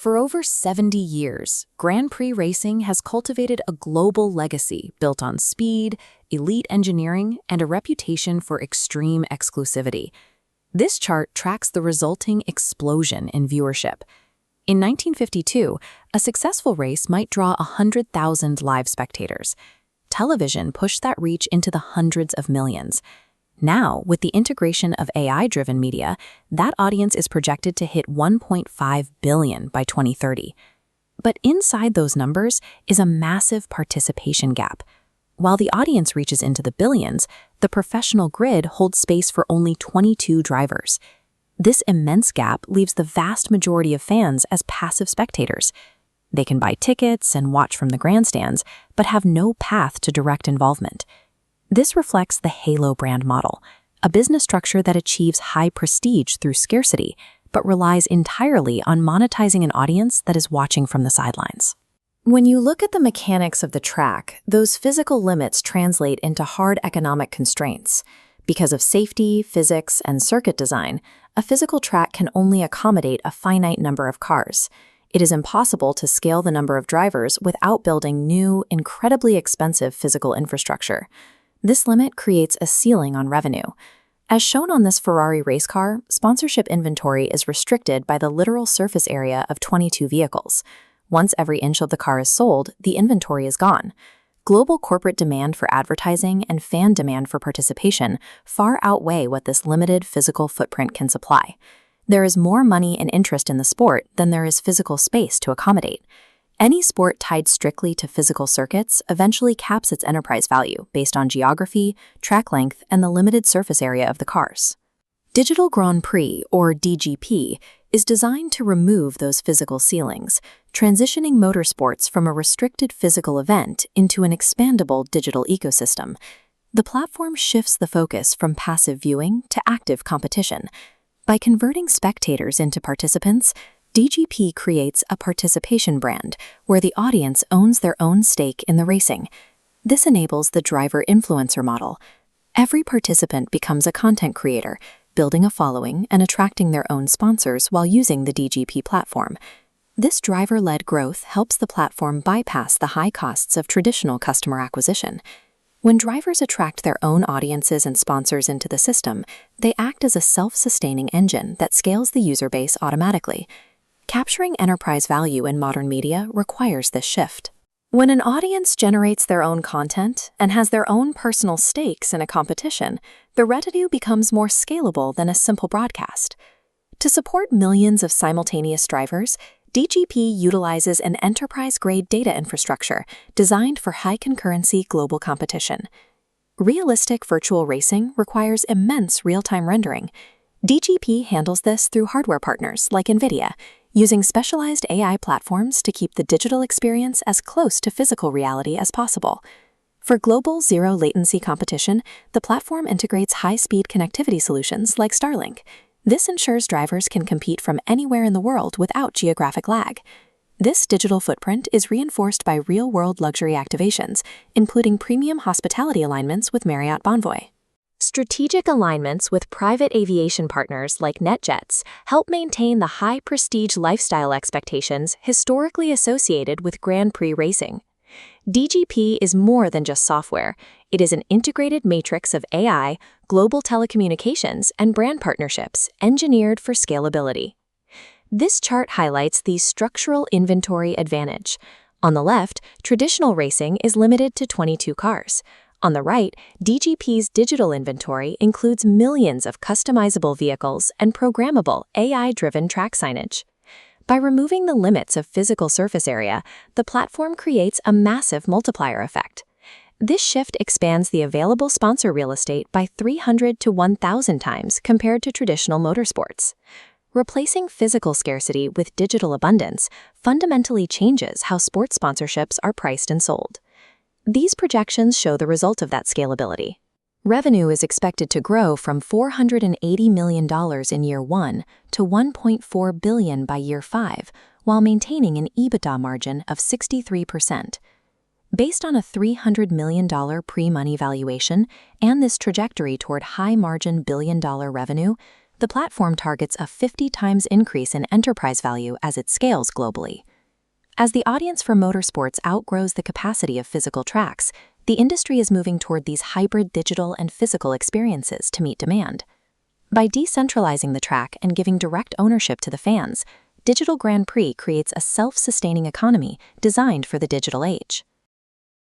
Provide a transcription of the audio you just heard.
For over 70 years, Grand Prix racing has cultivated a global legacy built on speed, elite engineering, and a reputation for extreme exclusivity. This chart tracks the resulting explosion in viewership. In 1952, a successful race might draw 100,000 live spectators. Television pushed that reach into the hundreds of millions. Now, with the integration of AI-driven media, that audience is projected to hit 1.5 billion by 2030. But inside those numbers is a massive participation gap. While the audience reaches into the billions, the professional grid holds space for only 22 drivers. This immense gap leaves the vast majority of fans as passive spectators. They can buy tickets and watch from the grandstands, but have no path to direct involvement. This reflects the Halo brand model, a business structure that achieves high prestige through scarcity, but relies entirely on monetizing an audience that is watching from the sidelines. When you look at the mechanics of the track, those physical limits translate into hard economic constraints. Because of safety, physics, and circuit design, a physical track can only accommodate a finite number of cars. It is impossible to scale the number of drivers without building new, incredibly expensive physical infrastructure. This limit creates a ceiling on revenue. As shown on this Ferrari race car, sponsorship inventory is restricted by the literal surface area of 22 vehicles. Once every inch of the car is sold, the inventory is gone. Global corporate demand for advertising and fan demand for participation far outweigh what this limited physical footprint can supply. There is more money and interest in the sport than there is physical space to accommodate. Any sport tied strictly to physical circuits eventually caps its enterprise value based on geography, track length, and the limited surface area of the cars. Digital Grand Prix, or DGP, is designed to remove those physical ceilings, transitioning motorsports from a restricted physical event into an expandable digital ecosystem. The platform shifts the focus from passive viewing to active competition. By converting spectators into participants, DGP creates a participation brand where the audience owns their own stake in the racing. This enables the driver-influencer model. Every participant becomes a content creator, building a following and attracting their own sponsors while using the DGP platform. This driver-led growth helps the platform bypass the high costs of traditional customer acquisition. When drivers attract their own audiences and sponsors into the system, they act as a self-sustaining engine that scales the user base automatically. Capturing enterprise value in modern media requires this shift. When an audience generates their own content and has their own personal stakes in a competition, the revenue becomes more scalable than a simple broadcast. To support millions of simultaneous drivers, DGP utilizes an enterprise-grade data infrastructure designed for high-concurrency global competition. Realistic virtual racing requires immense real-time rendering. DGP handles this through hardware partners like NVIDIA, using specialized AI platforms to keep the digital experience as close to physical reality as possible. For global zero-latency competition, the platform integrates high-speed connectivity solutions like Starlink. This ensures drivers can compete from anywhere in the world without geographic lag. This digital footprint is reinforced by real-world luxury activations, including premium hospitality alignments with Marriott Bonvoy. Strategic alignments with private aviation partners like NetJets help maintain the high-prestige lifestyle expectations historically associated with Grand Prix racing. DGP is more than just software. It is an integrated matrix of AI, global telecommunications, and brand partnerships engineered for scalability. This chart highlights the structural inventory advantage. On the left, traditional racing is limited to 22 cars. On the right, DGP's digital inventory includes millions of customizable vehicles and programmable AI-driven track signage. By removing the limits of physical surface area, the platform creates a massive multiplier effect. This shift expands the available sponsor real estate by 300 to 1,000 times compared to traditional motorsports. Replacing physical scarcity with digital abundance fundamentally changes how sports sponsorships are priced and sold. These projections show the result of that scalability. Revenue is expected to grow from $480 million in year 1 to $1.4 billion by year 5, while maintaining an EBITDA margin of 63%. Based on a $300 million pre-money valuation and this trajectory toward high-margin billion-dollar revenue, The platform targets a 50 times increase in enterprise value as it scales globally. As the audience for motorsports outgrows the capacity of physical tracks, the industry is moving toward these hybrid digital and physical experiences to meet demand. By decentralizing the track and giving direct ownership to the fans, Digital Grand Prix creates a self-sustaining economy designed for the digital age.